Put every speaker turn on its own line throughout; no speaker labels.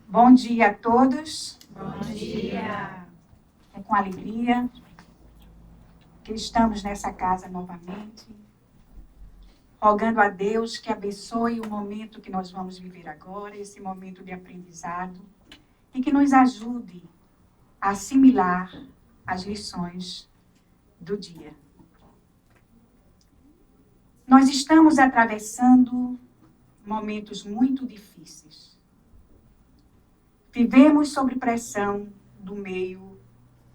Bom dia a todos.
Bom dia.
É com alegria que estamos nessa casa novamente, rogando a Deus que abençoe o momento que nós vamos viver agora, esse momento de aprendizado, e que nos ajude a assimilar as lições do dia. Nós estamos atravessando momentos muito difíceis. Vivemos sob pressão do meio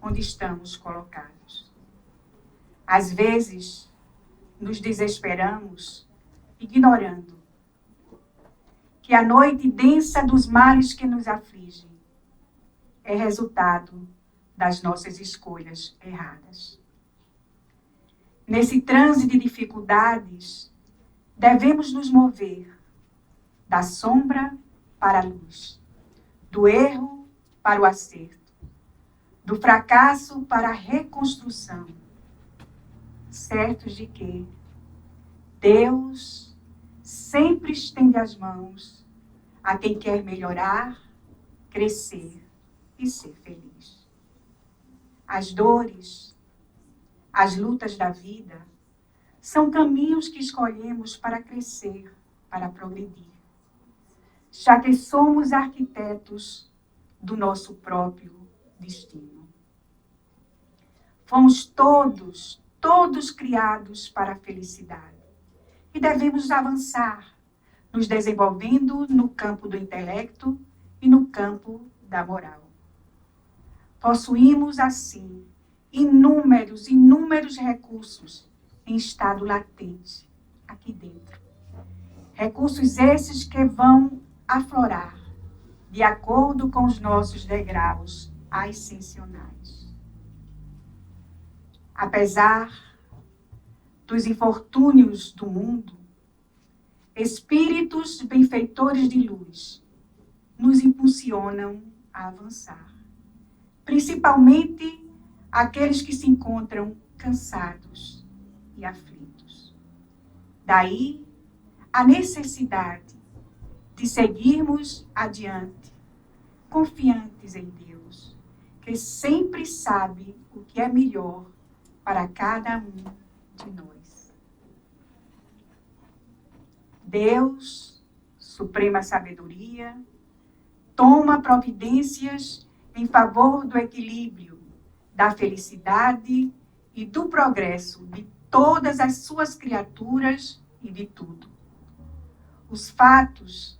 onde estamos colocados. Às vezes, nos desesperamos, ignorando que a noite densa dos males que nos afligem é resultado das nossas escolhas erradas. Nesse transe de dificuldades, devemos nos mover da sombra para a luz, do erro para o acerto, do fracasso para a reconstrução, certos de que Deus sempre estende as mãos a quem quer melhorar, crescer e ser feliz. As dores, as lutas da vida são caminhos que escolhemos para crescer, para progredir, já que somos arquitetos do nosso próprio destino. Fomos todos criados para a felicidade e devemos avançar, nos desenvolvendo no campo do intelecto e no campo da moral. Possuímos, assim, inúmeros recursos em estado latente aqui dentro. Recursos esses que vão aflorar de acordo com os nossos degraus ascensionais. Apesar dos infortúnios do mundo, espíritos benfeitores de luz nos impulsionam a avançar, principalmente aqueles que se encontram cansados e aflitos. Daí a necessidade de seguirmos adiante, confiantes em Deus, que sempre sabe o que é melhor para cada um de nós. Deus, suprema sabedoria, toma providências em favor do equilíbrio, da felicidade e do progresso de todas as suas criaturas e de tudo. Os fatos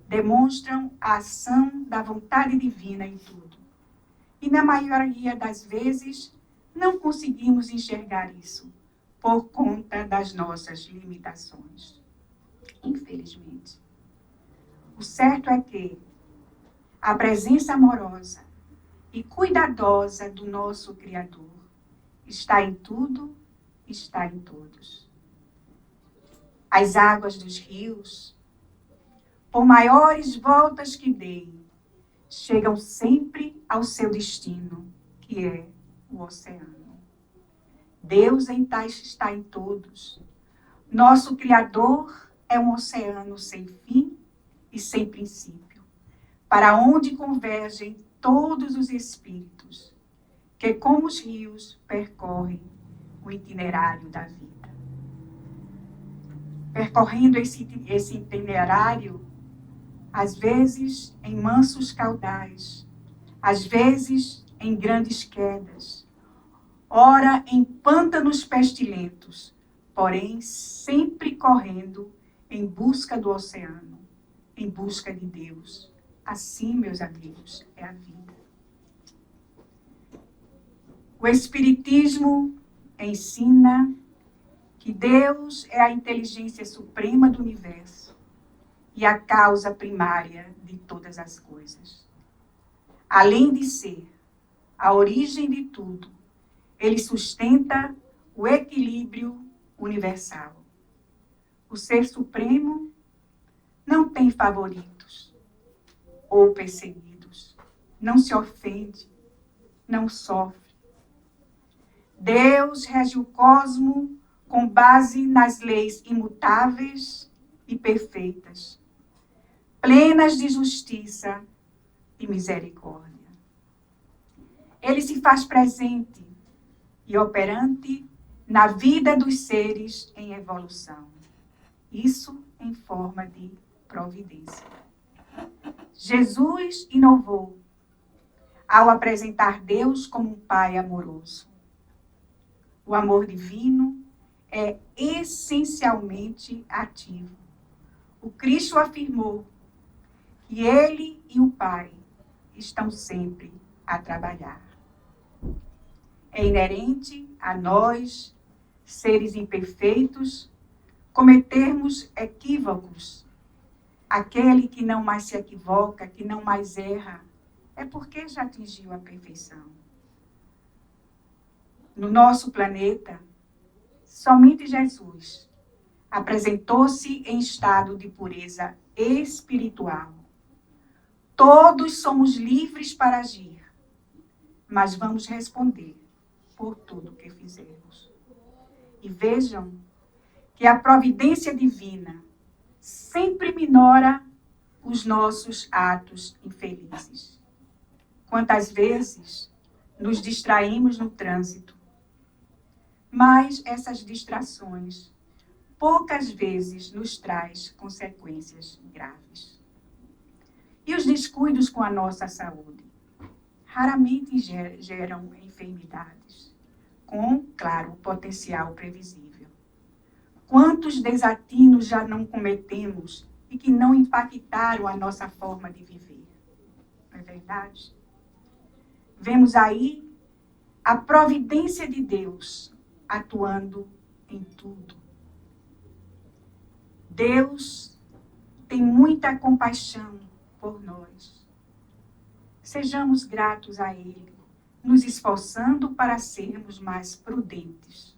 demonstram a ação da vontade divina em tudo. E na maioria das vezes, não conseguimos enxergar isso por conta das nossas limitações. Infelizmente. O certo é que a presença amorosa e cuidadosa do nosso Criador está em tudo, está em todos. As águas dos rios, por maiores voltas que deem, chegam sempre ao seu destino, que é o oceano. Deus está em todos. Nosso Criador é um oceano sem fim e sem princípio, para onde convergem todos os espíritos, que como os rios percorrem o itinerário da vida. Percorrendo esse itinerário, às vezes em mansos caudais, às vezes em grandes quedas, ora em pântanos pestilentos, porém sempre correndo em busca do oceano, em busca de Deus. Assim, meus amigos, é a vida. O Espiritismo ensina que Deus é a inteligência suprema do universo e a causa primária de todas as coisas. Além de ser a origem de tudo, ele sustenta o equilíbrio universal. O Ser Supremo não tem favoritos ou perseguidos, não se ofende, não sofre. Deus rege o cosmo com base nas leis imutáveis e perfeitas, plenas de justiça e misericórdia. Ele se faz presente e operante na vida dos seres em evolução. Isso em forma de providência. Jesus inovou ao apresentar Deus como um Pai amoroso. O amor divino é essencialmente ativo. O Cristo afirmou que ele e o Pai estão sempre a trabalhar. É inerente a nós, seres imperfeitos, cometermos equívocos. Aquele que não mais se equivoca, que não mais erra, é porque já atingiu a perfeição. No nosso planeta, somente Jesus apresentou-se em estado de pureza espiritual. Todos somos livres para agir, mas vamos responder por tudo que fizermos. E vejam que a providência divina sempre minora os nossos atos infelizes. Quantas vezes nos distraímos no trânsito, mas essas distrações poucas vezes nos traz consequências graves. E os descuidos com a nossa saúde raramente geram enfermidades, com, claro, potencial previsível. Quantos desatinos já não cometemos e que não impactaram a nossa forma de viver? Não é verdade? Vemos aí a providência de Deus atuando em tudo. Deus tem muita compaixão por nós. Sejamos gratos a Ele, nos esforçando para sermos mais prudentes.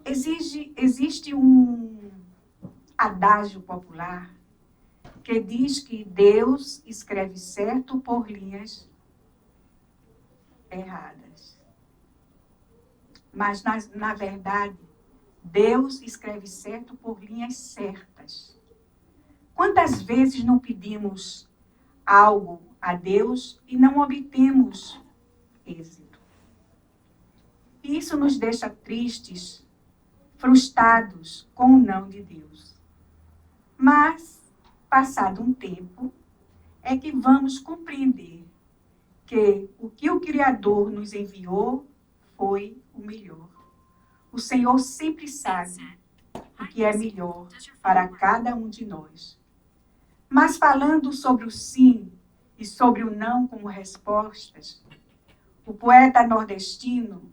Existe um adágio popular que diz que Deus escreve certo por linhas erradas. Mas, na verdade, Deus escreve certo por linhas certas. Quantas vezes não pedimos algo a Deus e não obtemos êxito? E isso nos deixa tristes, frustrados com o não de Deus. Mas, passado um tempo, é que vamos compreender que o que o Criador nos enviou foi o melhor. O Senhor sempre sabe o que é melhor para cada um de nós. Mas falando sobre o sim e sobre o não como respostas, o poeta nordestino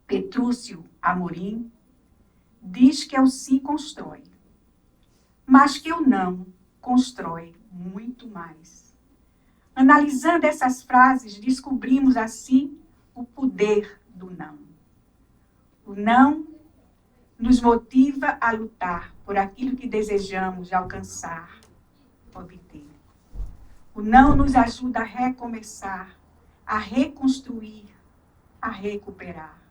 Petrúcio Amorim diz que o sim constrói, mas que o não constrói muito mais. Analisando essas frases, descobrimos assim o poder do não. O não nos motiva a lutar por aquilo que desejamos alcançar, obter. O não nos ajuda a recomeçar, a reconstruir, a recuperar.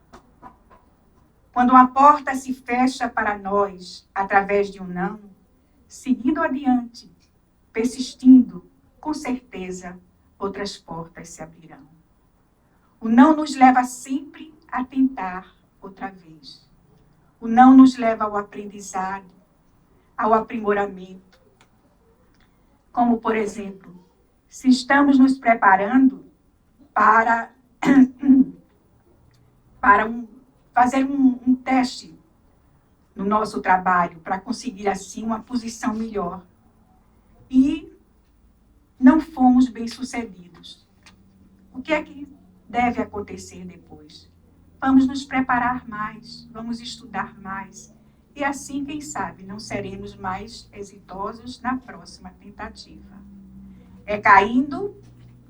Quando uma porta se fecha para nós através de um não, seguindo adiante, persistindo, com certeza outras portas se abrirão. O não nos leva sempre a tentar outra vez. O não nos leva ao aprendizado, ao aprimoramento. Como, por exemplo, se estamos nos preparando para fazer um teste no nosso trabalho, para conseguir, assim, uma posição melhor. E não fomos bem-sucedidos. O que é que deve acontecer depois? Vamos nos preparar mais, vamos estudar mais. E assim, quem sabe, não seremos mais exitosos na próxima tentativa. É caindo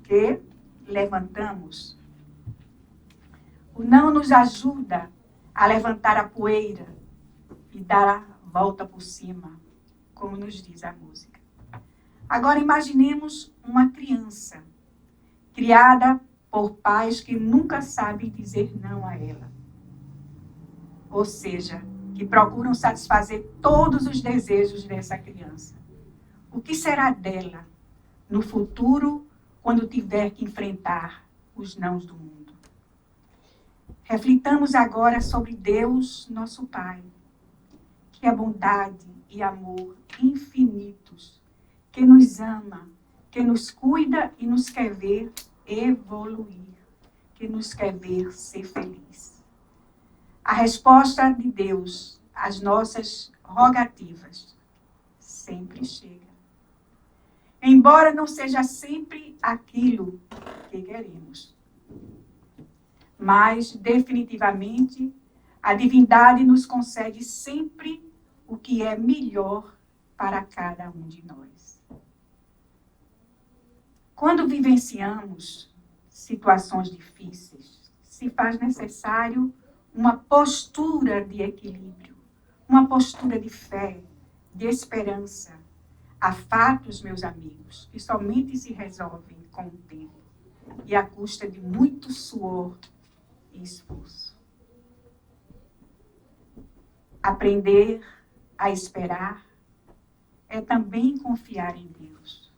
que levantamos. O não nos ajuda a levantar a poeira e dar a volta por cima, como nos diz a música. Agora imaginemos uma criança criada por pais que nunca sabem dizer não a ela. Ou seja, que procuram satisfazer todos os desejos dessa criança. O que será dela no futuro, quando tiver que enfrentar os nãos do mundo? Reflitamos agora sobre Deus, nosso Pai, que é bondade e amor infinitos, que nos ama, que nos cuida e nos quer ver evoluir, que nos quer ver ser feliz. A resposta de Deus às nossas rogativas sempre chega. Embora não seja sempre aquilo que queremos. Mas, definitivamente, a divindade nos concede sempre o que é melhor para cada um de nós. Quando vivenciamos situações difíceis, se faz necessário uma postura de equilíbrio, uma postura de fé, de esperança. Há fatos, meus amigos, que somente se resolvem com o tempo e à custa de muito suor e esforço. Aprender a esperar é também confiar em Deus.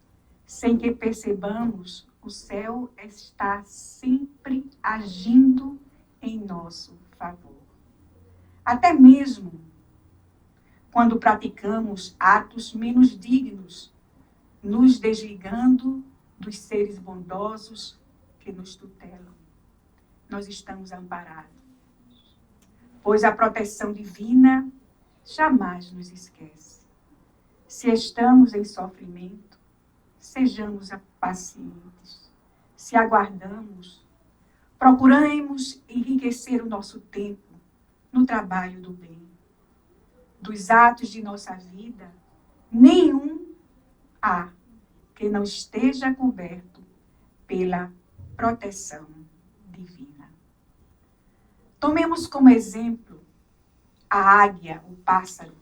Sem que percebamos, o céu está sempre agindo em nosso favor. Até mesmo quando praticamos atos menos dignos, nos desligando dos seres bondosos que nos tutelam, nós estamos amparados, pois a proteção divina jamais nos esquece. Se estamos em sofrimento, sejamos pacientes. Se aguardamos, procuremos enriquecer o nosso tempo no trabalho do bem. Dos atos de nossa vida, nenhum há que não esteja coberto pela proteção divina. Tomemos como exemplo a águia, o pássaro,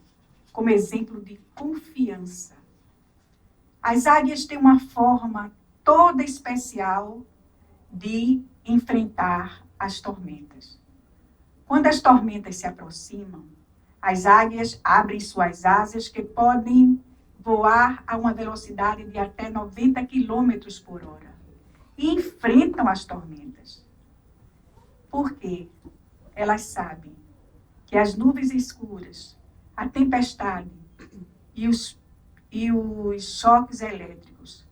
como exemplo de confiança. As águias têm uma forma toda especial de enfrentar as tormentas. Quando as tormentas se aproximam, as águias abrem suas asas que podem voar a uma velocidade de até 90 quilômetros por hora e enfrentam as tormentas. Por quê? Elas sabem que as nuvens escuras, a tempestade e os choques elétricos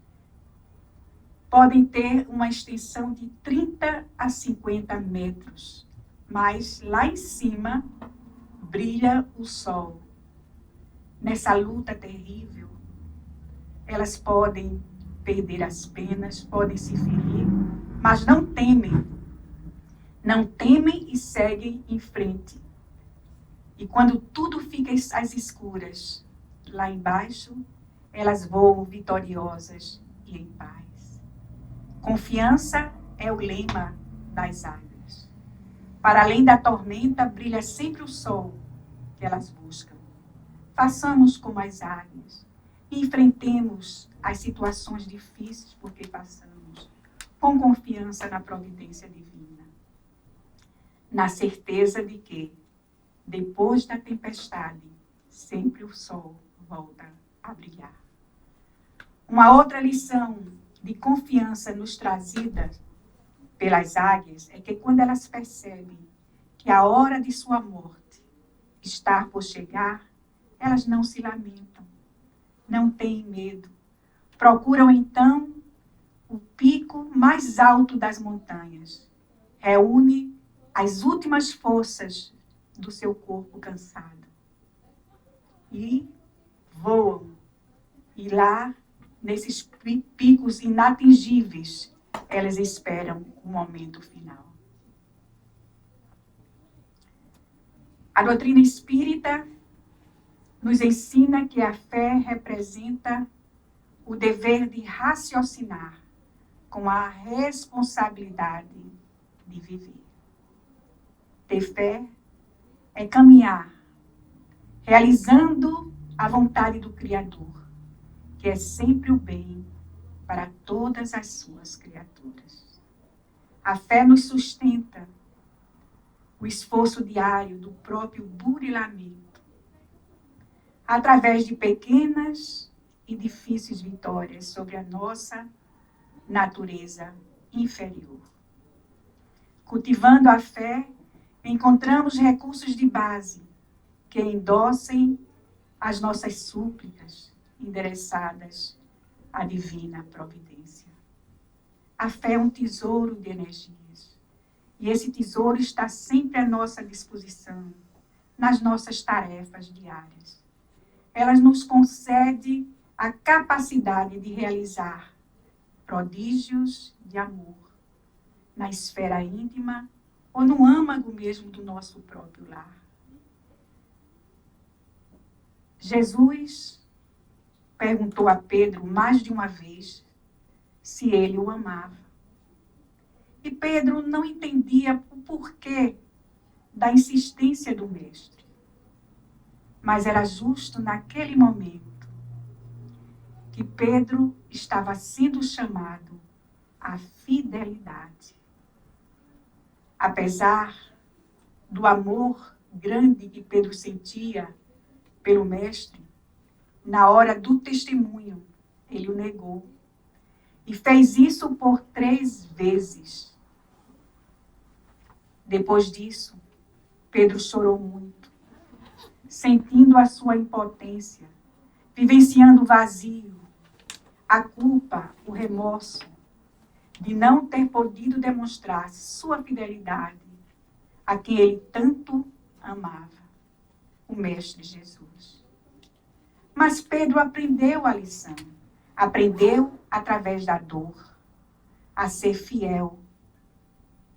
podem ter uma extensão de 30 a 50 metros, mas lá em cima brilha o sol. Nessa luta terrível, elas podem perder as penas, podem se ferir, mas não temem. Não temem e seguem em frente. E quando tudo fica às escuras, lá embaixo, elas voam vitoriosas e em paz. Confiança é o lema das águias. Para além da tormenta, brilha sempre o sol que elas buscam. Façamos como as águias e enfrentemos as situações difíceis porque passamos, com confiança na providência divina. Na certeza de que, depois da tempestade, sempre o sol volta a brilhar. Uma outra lição de confiança nos trazida pelas águias é que quando elas percebem que a hora de sua morte está por chegar, elas não se lamentam, não têm medo. Procuram então o pico mais alto das montanhas. Reúne as últimas forças do seu corpo cansado. E voam. E lá, nesses picos inatingíveis, elas esperam o momento final. A doutrina espírita nos ensina que a fé representa o dever de raciocinar com a responsabilidade de viver. Ter fé é caminhar, realizando a vontade do Criador, que é sempre o bem para todas as suas criaturas. A fé nos sustenta o esforço diário do próprio burilamento, através de pequenas e difíceis vitórias sobre a nossa natureza inferior. Cultivando a fé, encontramos recursos de base que endossem as nossas súplicas endereçadas à divina providência. A fé é um tesouro de energias, e esse tesouro está sempre à nossa disposição nas nossas tarefas diárias. Ela nos concede a capacidade de realizar prodígios de amor na esfera íntima ou no âmago mesmo do nosso próprio lar. Jesus perguntou a Pedro mais de uma vez se ele o amava. E Pedro não entendia o porquê da insistência do mestre. Mas era justo naquele momento que Pedro estava sendo chamado à fidelidade. Apesar do amor grande que Pedro sentia pelo mestre, na hora do testemunho, ele o negou. E fez isso por 3 vezes. Depois disso, Pedro chorou muito, sentindo a sua impotência, vivenciando o vazio, a culpa, o remorso de não ter podido demonstrar sua fidelidade a quem ele tanto amava, o Mestre Jesus. Mas Pedro aprendeu a lição, aprendeu através da dor a ser fiel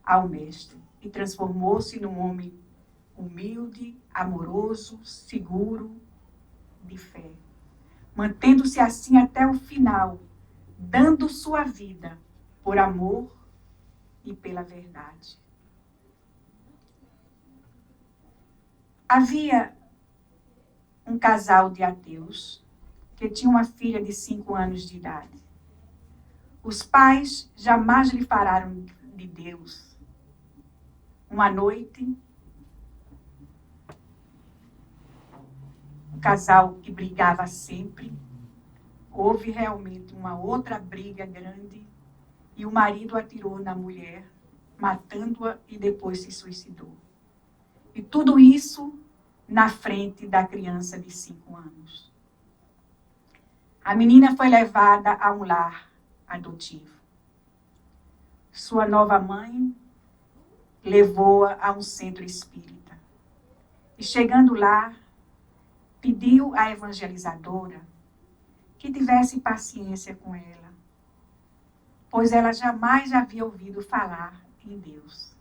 ao Mestre e transformou-se num homem humilde, amoroso, seguro, de fé, mantendo-se assim até o final, dando sua vida por amor e pela verdade. Havia um casal de ateus que tinha uma filha de 5 anos de idade. Os pais jamais lhe falaram de Deus. Uma noite, o casal que brigava sempre, houve realmente uma outra briga grande e o marido atirou na mulher, matando-a e depois se suicidou. E tudo isso na frente da criança de 5 anos. A menina foi levada a um lar adotivo. Sua nova mãe levou-a a um centro espírita. E chegando lá, pediu à evangelizadora que tivesse paciência com ela, pois ela jamais havia ouvido falar em Deus.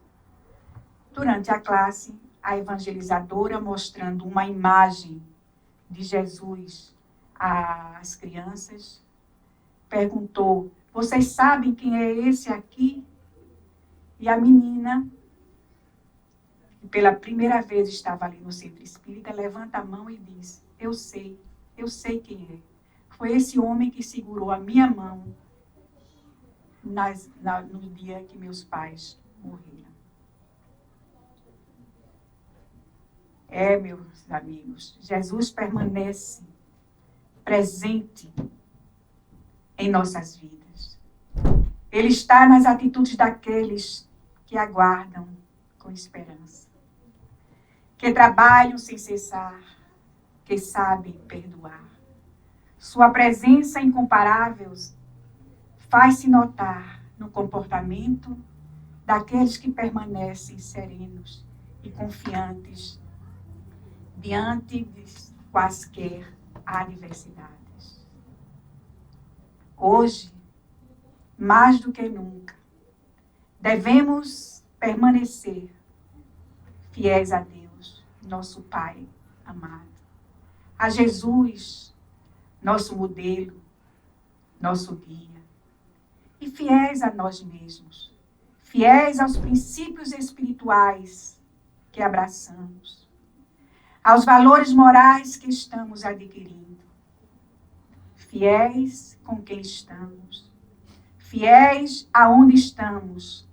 Durante a classe, a evangelizadora, mostrando uma imagem de Jesus às crianças, perguntou: vocês sabem quem é esse aqui? E a menina, que pela primeira vez estava ali no centro espírita, levanta a mão e diz: eu sei quem é. Foi esse homem que segurou a minha mão no dia que meus pais morreram. Meus amigos, Jesus permanece presente em nossas vidas. Ele está nas atitudes daqueles que aguardam com esperança, que trabalham sem cessar, que sabem perdoar. Sua presença incomparável faz-se notar no comportamento daqueles que permanecem serenos e confiantes diante de quaisquer adversidades. Hoje, mais do que nunca, devemos permanecer fiéis a Deus, nosso Pai amado, a Jesus, nosso modelo, nosso guia, e fiéis a nós mesmos, fiéis aos princípios espirituais que abraçamos, aos valores morais que estamos adquirindo, fiéis com quem estamos, fiéis aonde estamos,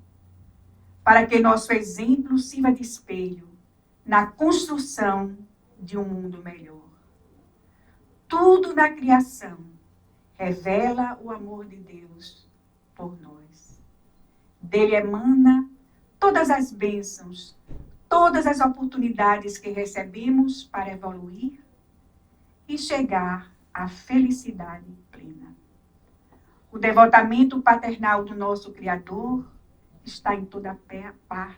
para que nosso exemplo sirva de espelho na construção de um mundo melhor. Tudo na criação revela o amor de Deus por nós. Dele emana todas as bênçãos, todas as oportunidades que recebemos para evoluir e chegar à felicidade plena. O devotamento paternal do nosso Criador está em toda parte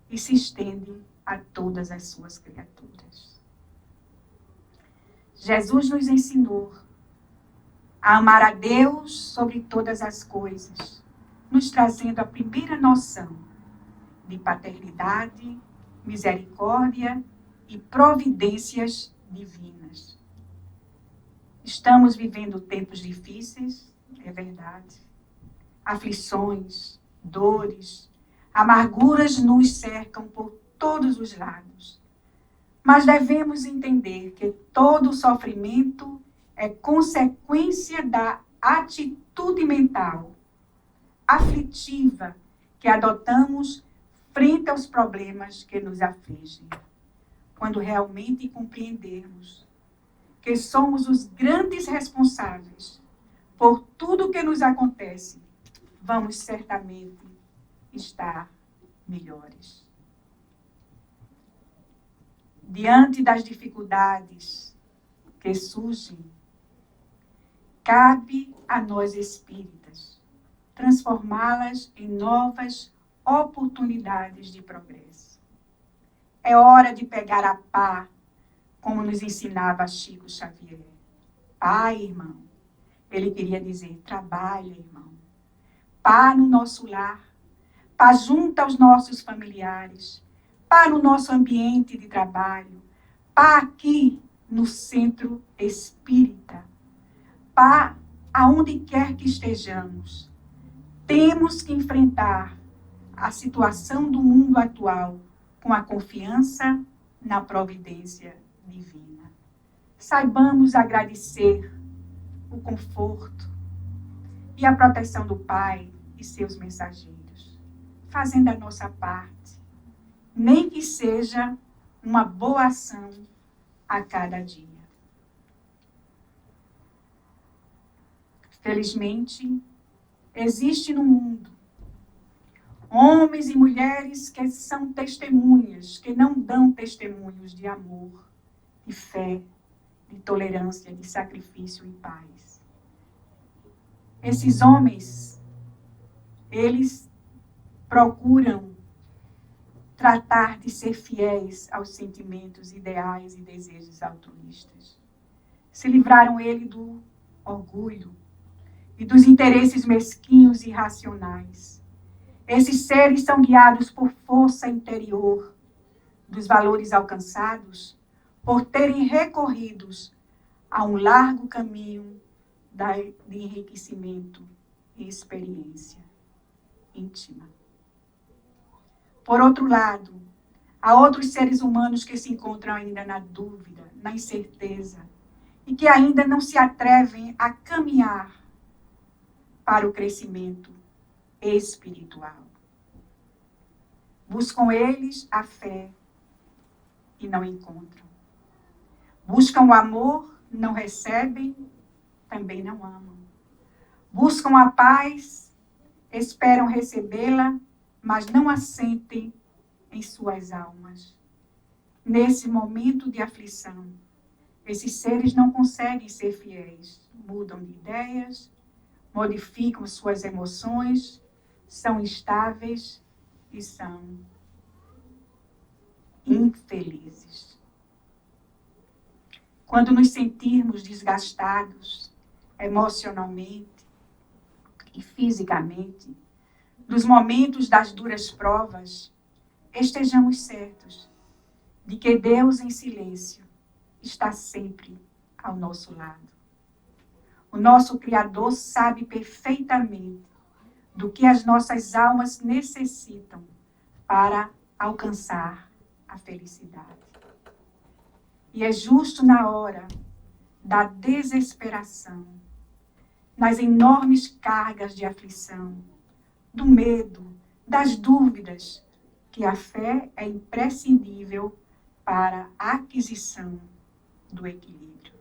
e se estende a todas as suas criaturas. Jesus nos ensinou a amar a Deus sobre todas as coisas, nos trazendo a primeira noção de paternidade, misericórdia e providências divinas. Estamos vivendo tempos difíceis, é verdade. Aflições, dores, amarguras nos cercam por todos os lados. Mas devemos entender que todo sofrimento é consequência da atitude mental aflitiva que adotamos frente aos problemas que nos afligem. Quando realmente compreendermos que somos os grandes responsáveis por tudo que nos acontece, vamos certamente estar melhores. Diante das dificuldades que surgem, cabe a nós espíritas transformá-las em novas oportunidades de progresso. É hora de pegar a pá, como nos ensinava Chico Xavier. Pá, irmão. Ele queria dizer, trabalha, irmão. Pá no nosso lar, pá junto aos nossos familiares, pá no nosso ambiente de trabalho, pá aqui no centro espírita, pá aonde quer que estejamos. Temos que enfrentar a situação do mundo atual com a confiança na providência divina. Saibamos agradecer o conforto e a proteção do Pai e seus mensageiros, fazendo a nossa parte, nem que seja uma boa ação a cada dia. Felizmente, existe no mundo homens e mulheres que são testemunhas, que não dão testemunhos de amor, de fé, de tolerância, de sacrifício e paz. Esses homens, eles procuram tratar de ser fiéis aos sentimentos, ideais e desejos altruístas. Se livraram ele do orgulho e dos interesses mesquinhos e irracionais. Esses seres são guiados por força interior dos valores alcançados, por terem recorridos a um largo caminho de enriquecimento e experiência íntima. Por outro lado, há outros seres humanos que se encontram ainda na dúvida, na incerteza, e que ainda não se atrevem a caminhar para o crescimento espiritual. Buscam eles a fé e não encontram. Buscam o amor, não recebem, também não amam. Buscam a paz, esperam recebê-la, mas não a sentem em suas almas. Nesse momento de aflição, esses seres não conseguem ser fiéis. Mudam de ideias, modificam suas emoções, são instáveis e são infelizes. Quando nos sentirmos desgastados emocionalmente e fisicamente, nos momentos das duras provas, estejamos certos de que Deus em silêncio está sempre ao nosso lado. O nosso Criador sabe perfeitamente do que as nossas almas necessitam para alcançar a felicidade. E é justo na hora da desesperação, nas enormes cargas de aflição, do medo, das dúvidas, que a fé é imprescindível para a aquisição do equilíbrio.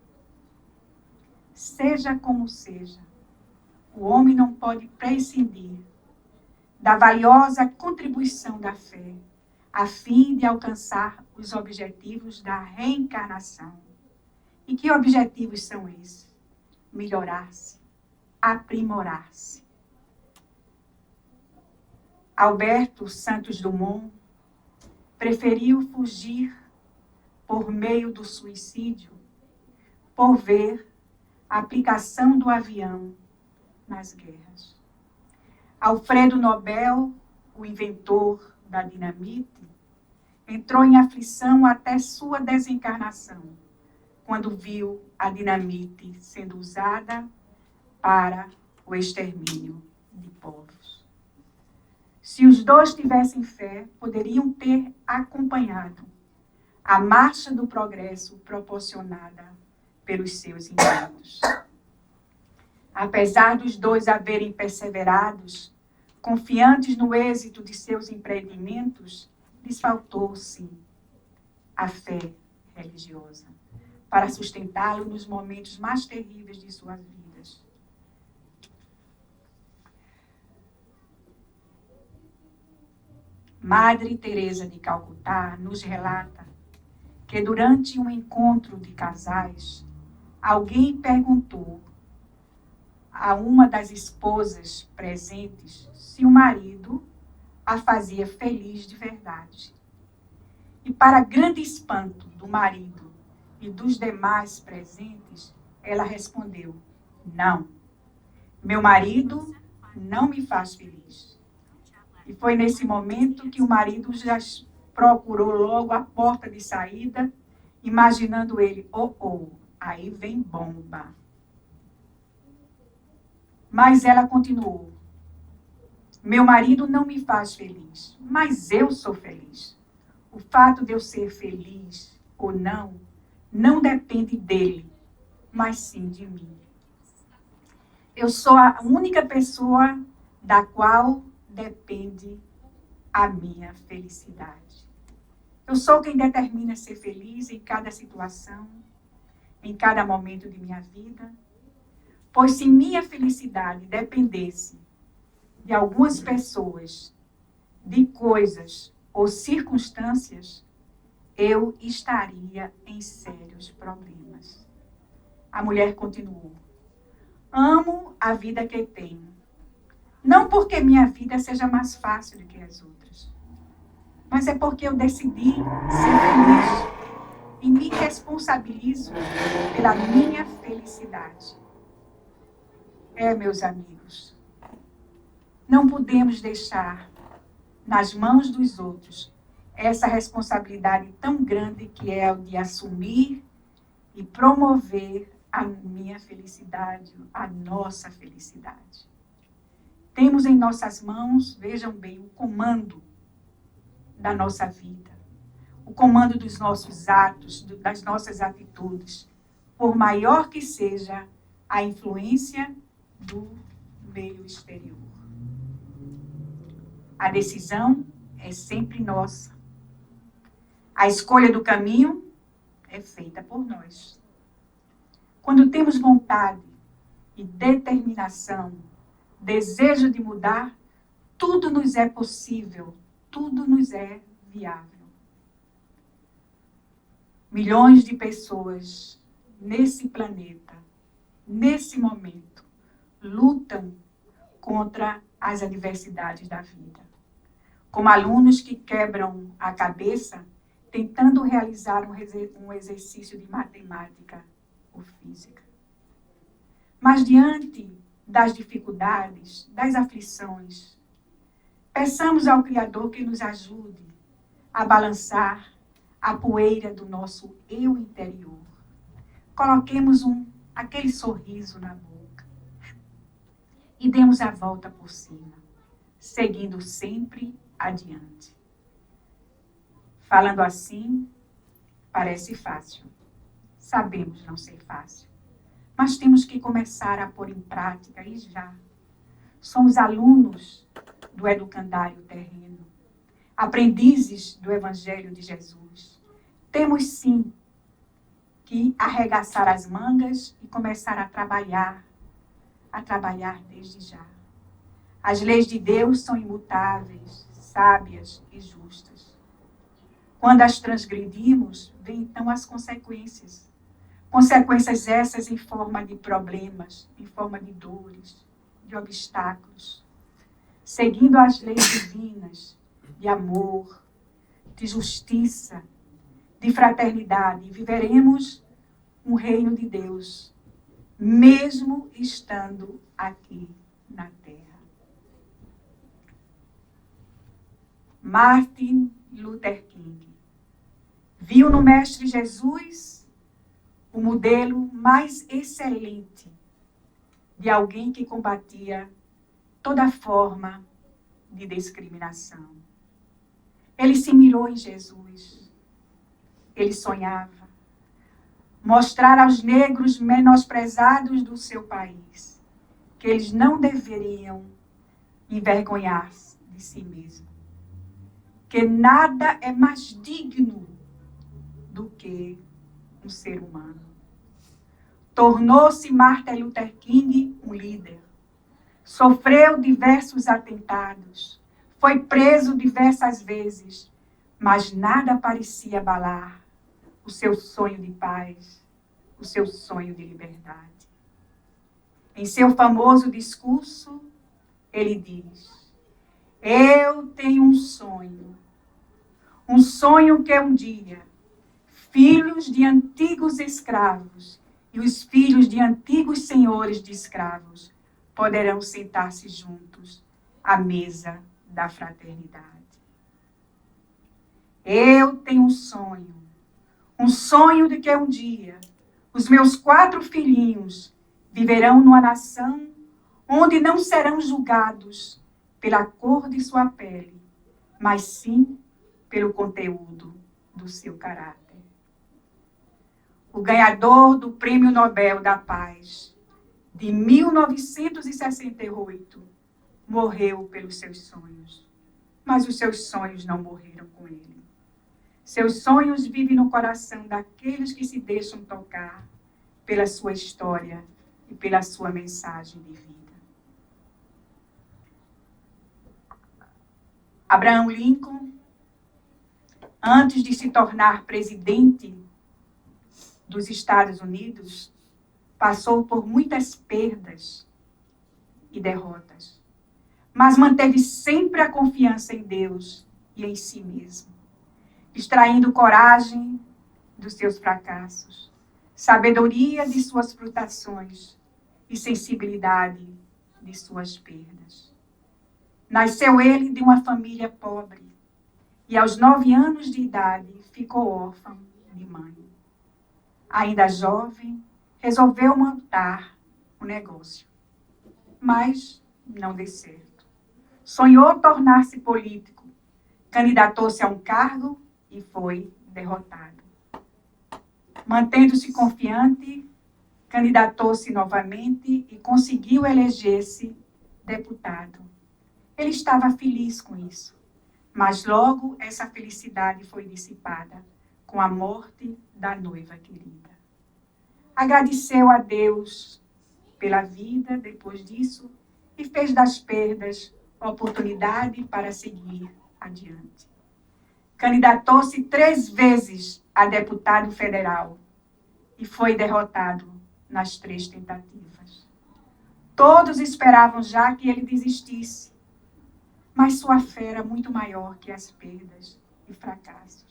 Seja como seja, o homem não pode prescindir da valiosa contribuição da fé, a fim de alcançar os objetivos da reencarnação. E que objetivos são esses? Melhorar-se, aprimorar-se. Alberto Santos Dumont preferiu fugir por meio do suicídio, por ver a aplicação do avião nas guerras. Alfredo Nobel, o inventor da dinamite, entrou em aflição até sua desencarnação, quando viu a dinamite sendo usada para o extermínio de povos. Se os dois tivessem fé, poderiam ter acompanhado a marcha do progresso proporcionada pelos seus inventos. Apesar dos dois haverem perseverados, confiantes no êxito de seus empreendimentos, lhes faltou, sim, a fé religiosa para sustentá-lo nos momentos mais terríveis de suas vidas. Madre Teresa de Calcutá nos relata que durante um encontro de casais, alguém perguntou a uma das esposas presentes se o marido a fazia feliz de verdade. E para grande espanto do marido e dos demais presentes, ela respondeu: não, meu marido não me faz feliz. E foi nesse momento que o marido já procurou logo a porta de saída, imaginando ele, aí vem bomba. Mas ela continuou: meu marido não me faz feliz, mas eu sou feliz. O fato de eu ser feliz ou não, não depende dele, mas sim de mim. Eu sou a única pessoa da qual depende a minha felicidade. Eu sou quem determina ser feliz em cada situação, em cada momento de minha vida. Pois se minha felicidade dependesse de algumas pessoas, de coisas ou circunstâncias, eu estaria em sérios problemas. A mulher continuou: amo a vida que tenho, não porque minha vida seja mais fácil do que as outras, mas é porque eu decidi ser feliz e me responsabilizo pela minha felicidade. Meus amigos, não podemos deixar nas mãos dos outros essa responsabilidade tão grande que é o de assumir e promover a minha felicidade, a nossa felicidade. Temos em nossas mãos, vejam bem, o comando da nossa vida, o comando dos nossos atos, das nossas atitudes, por maior que seja a influência do meio exterior. A decisão é sempre nossa. A escolha do caminho é feita por nós. Quando temos vontade e determinação, desejo de mudar, tudo nos é possível, tudo nos é viável. Milhões de pessoas nesse planeta, nesse momento, lutam contra as adversidades da vida. Como alunos que quebram a cabeça tentando realizar um exercício de matemática ou física. Mas diante das dificuldades, das aflições, peçamos ao Criador que nos ajude a balançar a poeira do nosso eu interior. Coloquemos aquele sorriso na boca e demos a volta por cima, seguindo sempre adiante. Falando assim, parece fácil. Sabemos não ser fácil. Mas temos que começar a pôr em prática e já. Somos alunos do educandário terreno, aprendizes do Evangelho de Jesus. Temos sim que arregaçar as mangas e começar a trabalhar desde já. As leis de Deus são imutáveis, sábias e justas. Quando as transgredimos, vêm então as consequências. Consequências essas em forma de problemas, em forma de dores, de obstáculos. Seguindo as leis divinas de amor, de justiça, de fraternidade, viveremos um reino de Deus, mesmo estando aqui na terra. Martin Luther King viu no Mestre Jesus o modelo mais excelente de alguém que combatia toda forma de discriminação. Ele se mirou em Jesus. Ele sonhava mostrar aos negros menosprezados do seu país que eles não deveriam envergonhar-se de si mesmos. Que nada é mais digno do que um ser humano. Tornou-se Martin Luther King um líder. Sofreu diversos atentados. Foi preso diversas vezes. Mas nada parecia abalar o seu sonho de paz, o seu sonho de liberdade. Em seu famoso discurso, ele diz: eu tenho um sonho que um dia filhos de antigos escravos e os filhos de antigos senhores de escravos poderão sentar-se juntos à mesa da fraternidade. Eu tenho um sonho de que um dia os meus 4 filhinhos viverão numa nação onde não serão julgados pela cor de sua pele, mas sim pelo conteúdo do seu caráter. O ganhador do Prêmio Nobel da Paz de 1968 morreu pelos seus sonhos, mas os seus sonhos não morreram com ele. Seus sonhos vivem no coração daqueles que se deixam tocar pela sua história e pela sua mensagem de vida. Abraham Lincoln, antes de se tornar presidente dos Estados Unidos, passou por muitas perdas e derrotas, mas manteve sempre a confiança em Deus e em si mesmo, extraindo coragem dos seus fracassos, sabedoria de suas frustrações e sensibilidade de suas perdas. Nasceu ele de uma família pobre e aos 9 anos de idade ficou órfão de mãe. Ainda jovem, resolveu montar um negócio, mas não deu certo. Sonhou tornar-se político, candidatou-se a um cargo e foi derrotado. Mantendo-se confiante, candidatou-se novamente e conseguiu eleger-se deputado. Ele estava feliz com isso, mas logo essa felicidade foi dissipada com a morte da noiva querida. Agradeceu a Deus pela vida depois disso e fez das perdas oportunidade para seguir adiante. Candidatou-se 3 vezes a deputado federal e foi derrotado nas 3 tentativas. Todos esperavam já que ele desistisse, mas sua fé era muito maior que as perdas e fracassos.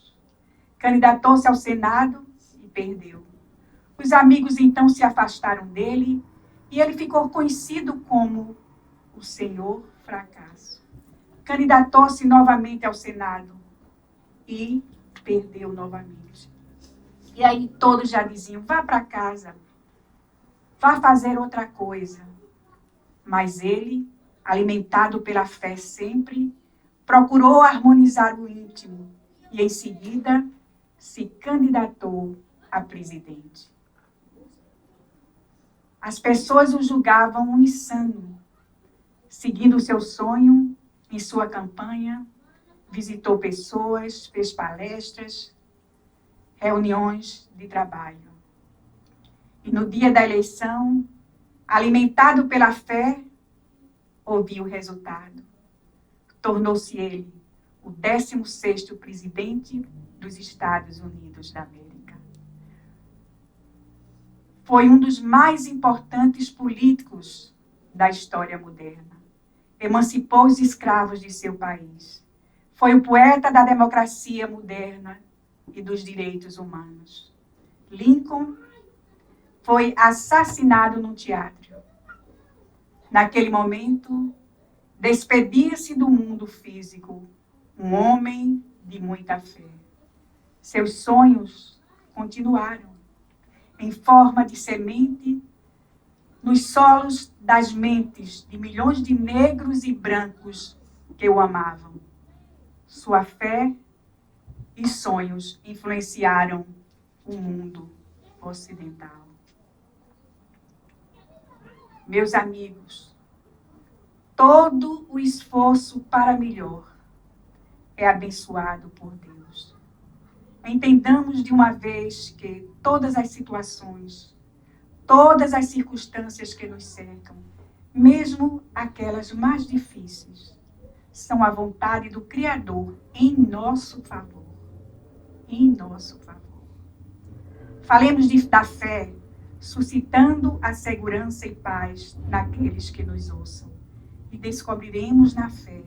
Candidatou-se ao Senado e perdeu. Os amigos então se afastaram dele e ele ficou conhecido como o Senhor Fracasso. Candidatou-se novamente ao Senado e perdeu novamente. E aí todos já diziam: vá para casa, vá fazer outra coisa. Mas ele, alimentado pela fé sempre, procurou harmonizar o íntimo e, em seguida, se candidatou a presidente. As pessoas o julgavam um insano. Seguindo o seu sonho, em sua campanha, visitou pessoas, fez palestras, reuniões de trabalho. E no dia da eleição, alimentado pela fé, ouviu o resultado. Tornou-se ele o 16º presidente dos Estados Unidos da América. Foi um dos mais importantes políticos da história moderna. Emancipou os escravos de seu país. Foi o poeta da democracia moderna e dos direitos humanos. Lincoln foi assassinado num teatro. Naquele momento, despedia-se do mundo físico, um homem de muita fé. Seus sonhos continuaram, em forma de semente, nos solos das mentes de milhões de negros e brancos que o amavam. Sua fé e sonhos influenciaram o mundo ocidental. Meus amigos, todo o esforço para melhor é abençoado por Deus. Entendamos de uma vez que todas as situações, todas as circunstâncias que nos cercam, mesmo aquelas mais difíceis, são a vontade do Criador em nosso favor. Em nosso favor. Falemos da fé, suscitando a segurança e paz naqueles que nos ouçam. E descobriremos na fé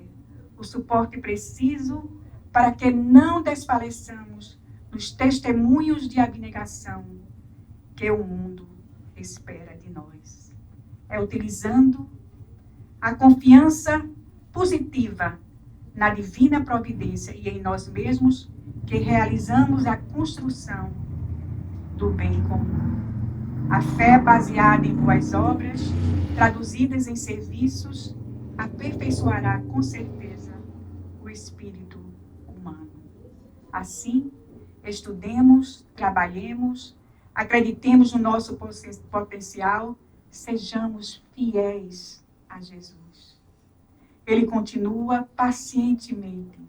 o suporte preciso para que não desfaleçamos nos testemunhos de abnegação que o mundo espera de nós. É utilizando a confiança positiva na divina providência e em nós mesmos que realizamos a construção do bem comum. A fé baseada em boas obras, traduzidas em serviços, aperfeiçoará com certeza o espírito humano. Assim, estudemos, trabalhemos, acreditemos no nosso potencial, sejamos fiéis a Jesus. Ele continua pacientemente,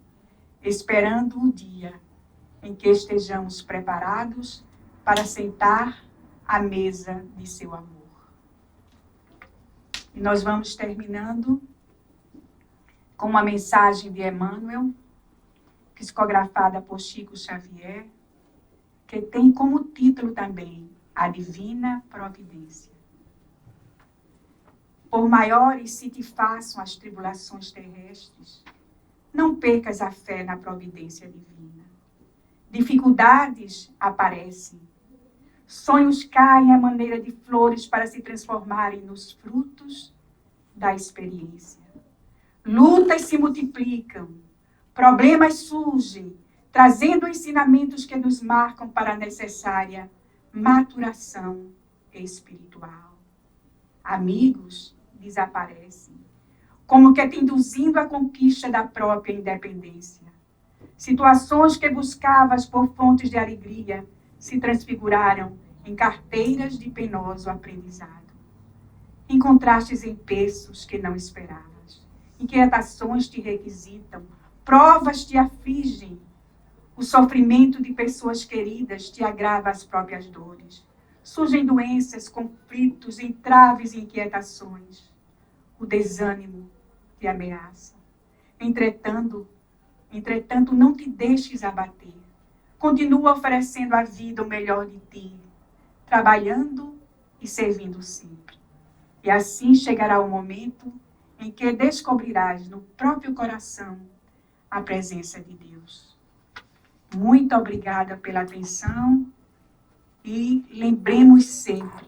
esperando o dia em que estejamos preparados para sentar à mesa de seu amor. E nós vamos terminando com uma mensagem de Emmanuel, psicografada por Chico Xavier, que tem como título também A Divina Providência. Por maiores se te façam as tribulações terrestres, não percas a fé na providência divina. Dificuldades aparecem, sonhos caem à maneira de flores para se transformarem nos frutos da experiência. Lutas se multiplicam, problemas surgem, trazendo ensinamentos que nos marcam para a necessária maturação espiritual. Amigos desaparecem, como que te induzindo à conquista da própria independência. Situações que buscavas por fontes de alegria se transfiguraram em carteiras de penoso aprendizado. Encontrastes empeços que não esperavas. Inquietações te requisitam, provas te afligem. O sofrimento de pessoas queridas te agrava as próprias dores. Surgem doenças, conflitos, entraves e inquietações. O desânimo te ameaça. Entretanto, não te deixes abater. Continua oferecendo à vida o melhor de ti, trabalhando e servindo sempre. E assim chegará o momento em que descobrirás no próprio coração a presença de Deus. Muito obrigada pela atenção e lembremos sempre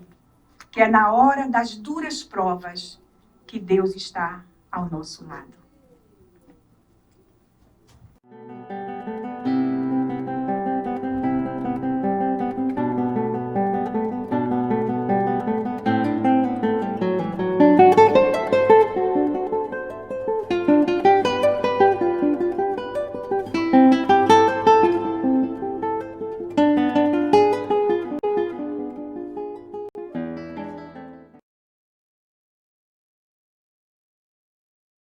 que é na hora das duras provas que Deus está ao nosso lado.